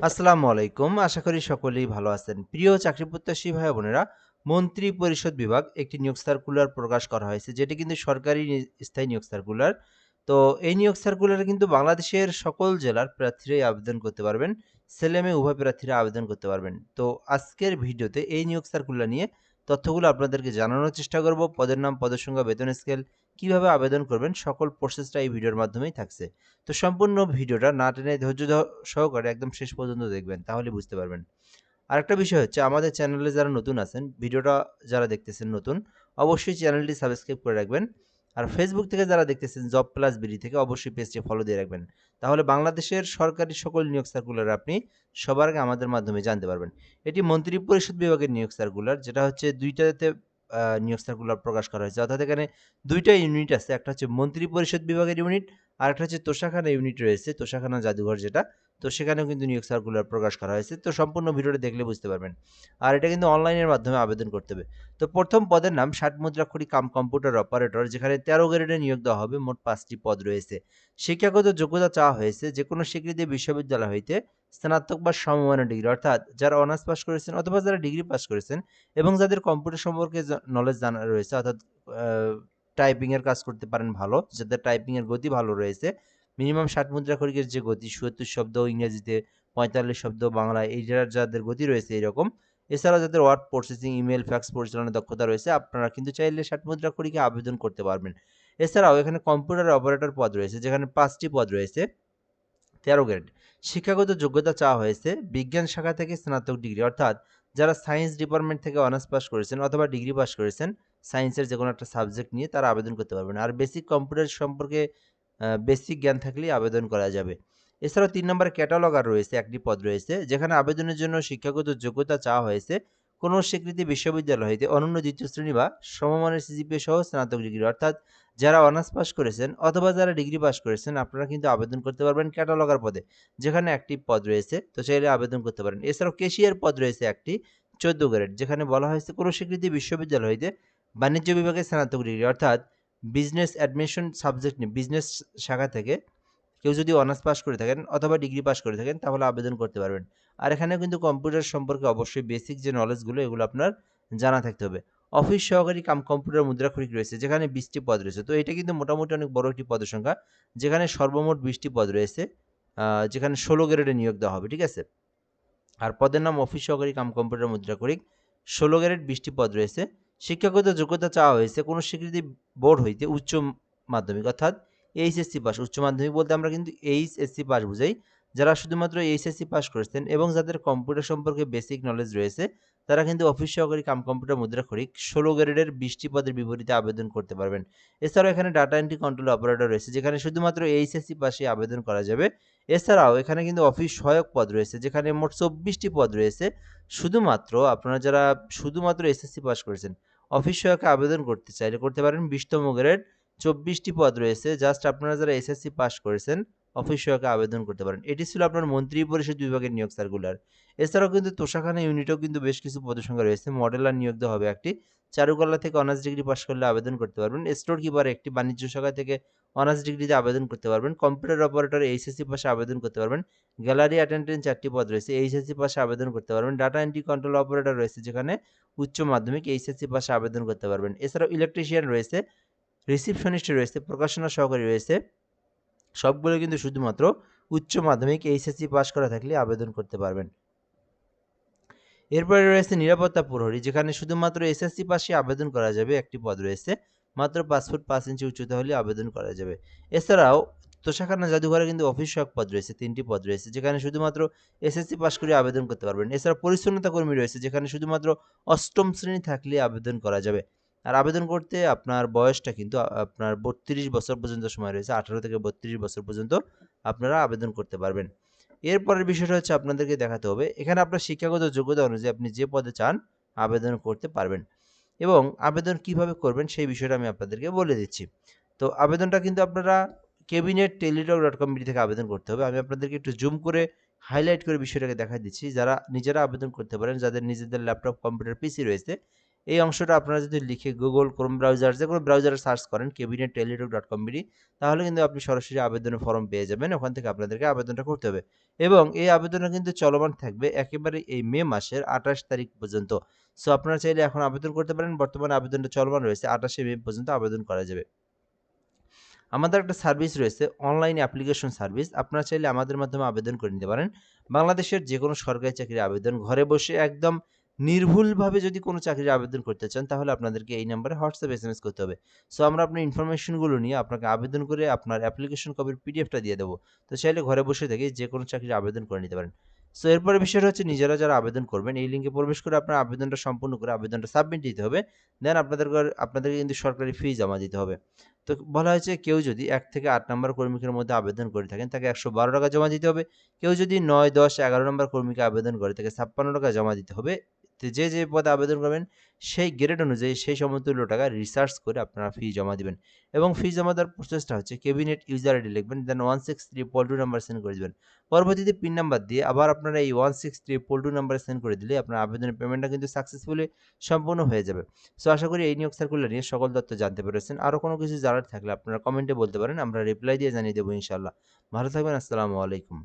আসসালামু আলাইকুম। আশা করি সকলেই ভালো আছেন। প্রিয় চাকরি প্রত্যাশী ভাই বোনেরা, মন্ত্রী পরিষদ বিভাগ একটি নিয়োগ সার্কুলার প্রকাশ করা হয়েছে, যেটি কিন্তু সরকারি স্থায়ী নিয়োগ সার্কুলার। তো এই নিয়োগ সার্কুলারে কিন্তু বাংলাদেশের সকল জেলার প্রার্থীরাই আবেদন করতে পারবেন। ছেলে-মেয়ে উভয় প্রার্থীরা আবেদন করতে পারবেন। তো আজকের ভিডিওতে এই নিয়োগ সার্কুলার নিয়ে তথ্যগুলো আপনাদেরকে জানানোর চেষ্টা করব। পদের নাম, পদের সংখ্যা, বেতন স্কেল, কিভাবে আবেদন করবেন, সকল প্রসেসটা এই ভিডিওর মাধ্যমেই থাকছে। তো সম্পূর্ণ ভিডিওটা না টেনে ধৈর্য সহকারে একদম শেষ পর্যন্ত দেখবেন, তাহলে বুঝতে পারবেন। আরেকটা বিষয় হচ্ছে, আমাদের চ্যানেলে যারা নতুন আছেন, ভিডিওটা যারা দেখতেছেন নতুন, অবশ্যই চ্যানেলটি সাবস্ক্রাইব করে রাখবেন। আর ফেসবুক থেকে যারা দেখতেছেন জব প্লাস বিডি থেকে, অবশ্যই পেজটি ফলো দিয়ে রাখবেন। তাহলে বাংলাদেশের সরকারি সকল নিয়োগ সার্কুলার আপনি সবার আগে আমাদের মাধ্যমে জানতে পারবেন। এটি মন্ত্রী পরিষদ বিভাগের নিয়োগ সার্কুলার, যেটা হচ্ছে দুইটাতে নিয়োগ সার্কুলার প্রকাশ করা হয়েছে। অর্থাৎ এখানে দুইটা ইউনিট আছে, একটা হচ্ছে মন্ত্রী পরিষদ বিভাগের ইউনিট, আর একটা হচ্ছে তোষাখানা ইউনিট রয়েছে, তোষাখানা জাদুঘর যেটা। তো সেখানেও কিন্তু নিয়োগ সার্কুলার প্রকাশ করা হয়েছে। তো সম্পূর্ণ ভিডিওটা দেখলে বুঝতে পারবেন। আর এটা কিন্তু অনলাইনের মাধ্যমে আবেদন করতে হবে। তো প্রথম পদের নাম ৬০ মুদ্রাক্ষরী কাম কম্পিউটার অপারেটর, যেখানে ১৩ গ্রেডে নিয়োগ দেওয়া হবে। মোট ৫টি পদ রয়েছে। শিক্ষাগত যোগ্যতা চাওয়া হয়েছে যে কোনো স্বীকৃত বিশ্ববিদ্যালয় হইতে স্নাতক বা সমমানের ডিগ্রি, অর্থাৎ যারা অনার্স পাস করেছেন অথবা যারা ডিগ্রি পাস করেছেন এবং যাদের কম্পিউটার সম্পর্কে নলেজ জানা রয়েছে, অর্থাৎ টাইপিং এর কাজ করতে পারেন ভালো, যাদের টাইপিং এর গতি ভালো রয়েছে। মিনিমাম ৬০ মুদ্রাক্ষরিকের যে গতি, ৭০ শব্দ ইংরেজিতে, ৪৫ শব্দ বাংলায়, এইটার যাদের গতি রয়েছে এরকম। এছাড়াও যাদের ওয়ার্ড প্রসেসিং, ইমেল, ফ্যাক্স পরিচালনার দক্ষতা রয়েছে, আপনারা কিন্তু চাইলে ৬০ মুদ্রাক্ষরিকে আবেদন করতে পারবেন। এছাড়াও এখানে কম্পিউটার অপারেটর পদ রয়েছে, যেখানে ৫টি পদ রয়েছে, ১৩ গ্রেড। শিক্ষাগত যোগ্যতা চাওয়া হয়েছে বিজ্ঞান শাখা থেকে স্নাতক ডিগ্রি, অর্থাৎ যারা সায়েন্স ডিপার্টমেন্ট থেকে অনার্স পাস করেছেন অথবা ডিগ্রি পাস করেছেন সায়েন্সের যে কোনো একটা সাবজেক্ট নিয়ে, তারা আবেদন করতে পারবেন। আর বেসিক কম্পিউটার সম্পর্কে বেসিক জ্ঞান থাকলেই আবেদন করা যাবে। এছাড়াও ৩ নম্বরে ক্যাটালগার রয়েছে, একটি পদ রয়েছে, যেখানে আবেদনের জন্য শিক্ষাগত যোগ্যতা চাওয়া হয়েছে কোনো স্বীকৃতি বিশ্ববিদ্যালয় হইতে অনন্য দ্বিতীয় শ্রেণী বা সমমানের সিজিপিএ সহ স্নাতক ডিগ্রি, অর্থাৎ যারা অনার্স পাস করেছেন অথবা যারা ডিগ্রি পাস করেছেন, আপনারা কিন্তু আবেদন করতে পারবেন ক্যাটালগার পদে, যেখানে একটি পদ রয়েছে। তো চাইলে আবেদন করতে পারেন। এছাড়াও ক্যাশিয়ার পদ রয়েছে একটি, ১৪ গ্রেড, যেখানে বলা হয়েছে কোনো স্বীকৃতি বিশ্ববিদ্যালয় হইতে বাণিজ্য বিভাগে স্নাতক ডিগ্রি, অর্থাৎ বিজনেস অ্যাডমিশন সাবজেক্ট নিয়ে বিজনেস শাখা থেকে কেউ যদি অনার্স পাস করে থাকেন অথবা ডিগ্রি পাস করে থাকেন, তাহলে আবেদন করতে পারবেন। আর এখানে কিন্তু কম্পিউটার সম্পর্কে অবশ্যই বেসিক যে নলেজগুলো, এগুলো আপনার জানা থাকতে হবে। অফিস সহকারী কাম কম্পিউটার মুদ্রাক্ষরিক রয়েছে, যেখানে ২০টি পদ রয়েছে। তো এটা কিন্তু মোটামুটি অনেক বড় একটি পদের সংখ্যা, যেখানে সর্বমোট ২০টি পদ রয়েছে, যেখানে ১৬ গ্রেডে নিয়োগ দেওয়া হবে, ঠিক আছে? আর পদের নাম অফিস সহকারী কাম কম্পিউটার মুদ্রাক্ষরিক, ১৬ গ্রেড, ২০টি পদ রয়েছে। শিক্ষাগত যোগ্যতা চাওয়া হয়েছে কোনো স্বীকৃতি বোর্ড হইতে উচ্চ মাধ্যমিক, অর্থাৎ এইচএসসি পাস। উচ্চ মাধ্যমিক বলতে আমরা কিন্তু এইচএসসি পাস বুঝাই। যারা শুধুমাত্র এইচএসসি পাস করেছেন এবং যাদের কম্পিউটার সম্পর্কে বেসিক নলেজ রয়েছে, তারা কিন্তু অফিস সহকারী কাম কম্পিউটার মুদ্রাক্ষরিক ১৬ গ্রেডের ২০টি পদের বিপরীতে আবেদন করতে পারবেন। এছাড়াও এখানে ডাটা এন্ট্রি কন্ট্রোল অপারেটর রয়েছে, যেখানে শুধুমাত্র এইচএসসি পাসে আবেদন করা যাবে। এছাড়াও এখানে কিন্তু অফিস সহায়ক পদ রয়েছে, যেখানে মোট ২৪টি পদ রয়েছে। শুধুমাত্র আপনারা যারা শুধুমাত্র এসএসসি পাস করেছেন, অফিস সহায়কে আবেদন করতে চাইলে করতে পারেন। ২০তম গ্রেড, ২৪টি পদ রয়েছে। জাস্ট আপনারা যারা এসএসসি পাস করেছেন, অফিস সহায়কে আবেদন করতে পারেন। এটি ছিল আপনার মন্ত্রী পরিষদ বিভাগের নিয়োগ সার্কুলার। এছাড়াও কিন্তু তোষাখানা ইউনিটেও কিন্তু বেশ কিছু পদসংখ্যা রয়েছে। মডেলার নিয়োগ দেওয়া হবে একটি। চারুকলা থেকে অনার্স ডিগ্রি পাস করলে আবেদন করতে পারবেন। স্টোর কিপার একটি, বাণিজ্য শাখা থেকে অনার্স ডিগ্রিতে আবেদন করতে পারবেন। কম্পিউটার অপারেটর এইচএসসি পাশে আবেদন করতে পারবেন। গ্যালারি অ্যাটেন্ডেন্ট ৪টি পদ রয়েছে, এইচএসসি পাশে আবেদন করতে পারবেন। ডাটা এন্ট্রি কন্ট্রোল অপারেটর রয়েছে, যেখানে উচ্চ মাধ্যমিক, এইচএসসি পাশে আবেদন করতে পারবেন। এছাড়াও ইলেকট্রিশিয়ান রয়েছে, রিসিপশনিস্ট রয়েছে, প্রকাশনা সহকারী রয়েছে। সবগুলো কিন্তু শুধুমাত্র উচ্চ মাধ্যমিক, এইচএসসি পাস করা থাকলে আবেদন করতে পারবেন। এরপরে রয়েছে নিরাপত্তা প্রহরী, যেখানে শুধুমাত্র এসএসসি পাশে আবেদন করা যাবে, একটি পদ রয়েছে। মাত্র ৫ ফুট ৫ ইঞ্চি উচ্চতা হলে আবেদন করা যাবে। এছাড়াও তোষাখানা জাদুঘরে কিন্তু অফিস সহায়ক পদ রয়েছে, ৩টি পদ রয়েছে, যেখানে শুধুমাত্র এসএসসি পাস করে আবেদন করতে পারবেন। এছাড়া পরিচ্ছন্নতা কর্মী রয়েছে, যেখানে শুধুমাত্র ৮ম শ্রেণী থাকলে আবেদন করা যাবে। আর আবেদন করতে আপনার বয়সটা কিন্তু আপনার ৩২ বছর পর্যন্ত সময় রয়েছে। ১৮ থেকে ৩২ বছর পর্যন্ত আপনারা আবেদন করতে পারবেন। এরপরের বিষয়টা হচ্ছে, আপনাদেরকে দেখাতে হবে এখানে আপনার শিক্ষাগত যোগ্যতা অনুযায়ী আপনি যে পদে চান আবেদন করতে পারবেন। এবং আবেদন কিভাবে করবেন সেই বিষয়টা আমি আপনাদেরকে বলে দিচ্ছি। তো আবেদনটা কিন্তু আপনারা cabinet.teletalk.com থেকে আবেদন করতে হবে। আমি আপনাদেরকে একটু জুম করে হাইলাইট করে বিষয়টাকে দেখাই দিচ্ছি। যারা নিজেরা আবেদন করতে পারেন, যাদের নিজেদের ল্যাপটপ, কম্পিউটার, পিসি রয়েছে, এই অংশটা আপনারা যদি লিখে গুগল, ক্রোম ব্রাউজার যেকোনো ব্রাউজারে সার্চ করেন cabinet.teletalk.com.bd তাহলে কিন্তু আপনি সরাসরি আবেদনের ফর্ম পেয়ে যাবেন। ওখান থেকে আপনাদেরকে আবেদনটা করতে হবে এবং এই আবেদনটা কিন্তু চলমান থাকবে একেবারে এই মে মাসের 28 তারিখ পর্যন্ত। সো আপনারা চাইলে এখন আবেদন করতে পারেন। বর্তমানে আবেদনটা চলমান রয়েছে। 28শে মে পর্যন্ত আবেদন করা যাবে। আমাদের একটা সার্ভিস রয়েছে অনলাইন অ্যাপ্লিকেশন সার্ভিস। আপনারা চাইলে আমাদের মাধ্যমে আবেদন করে নিতে পারেন। বাংলাদেশের যেকোনো সরকারি চাকরির আবেদন ঘরে বসে একদম নির্ভুলভাবে যদি কোনো চাকরির আবেদন করতে চান তাহলে আপনাদেরকে এই নাম্বারে হোয়াটসঅ্যাপ এসএমএস করতে হবে। সো আমরা আপনার ইনফরমেশনগুলো নিয়ে আপনাকে আবেদন করে আপনার অ্যাপ্লিকেশন কপির পিডিএফটা দিয়ে দেবো। তো চাইলে ঘরে বসে থেকে যেকোনো চাকরির আবেদন করে নিতে পারেন। সো এরপরের বিষয়টা হচ্ছে নিজেরা যারা আবেদন করবেন এই লিঙ্কে প্রবেশ করে আপনার আবেদনটা সম্পূর্ণ করে আবেদনটা সাবমিট দিতে হবে। দেন আপনাদেরকে কিন্তু সরকারি ফি জমা দিতে হবে। তো বলা হয়েছে কেউ যদি ১ থেকে ৮ নাম্বার কর্মীকের মধ্যে আবেদন করে থাকেন তাকে ৳১১২ জমা দিতে হবে। কেউ যদি ৯, ১০, ১১ নাম্বার কর্মীকে আবেদন করে তাকে ৳৫৬ জমা দিতে হবে। তো যে পদে আবেদন করবেন সেই গ্রেড অনুযায়ী সেই সমতুল্য টাকা রিসার্চ করে আপনারা ফি জমা দিবেন এবং ফি জমা দেওয়ার প্রসেসটা হচ্ছে ক্যাবিনেট ইউজার আইডি লিখবেন দেন 16322 নাম্বার সেন্ড করে দিবেন। পরবর্তীতে পিন নাম্বার দিয়ে আবার আপনারা এই 16322 নাম্বারে সেন্ড করে দিলে আপনার আবেদনের পেমেন্টটা কিন্তু সাকসেসফুলি সম্পূর্ণ হয়ে যাবে। সো আশা করি এই নিয়োগ সার্কুলার নিয়ে সকল তথ্য জানতে পেরেছেন। আরও কোনো কিছু জানার থাকলে আপনারা কমেন্টে বলতে পারেন। আমরা রিপ্লাই দিয়ে জানিয়ে দেবো ইনশাআল্লাহ। ভালো থাকবেন। আসসালামু আলাইকুম।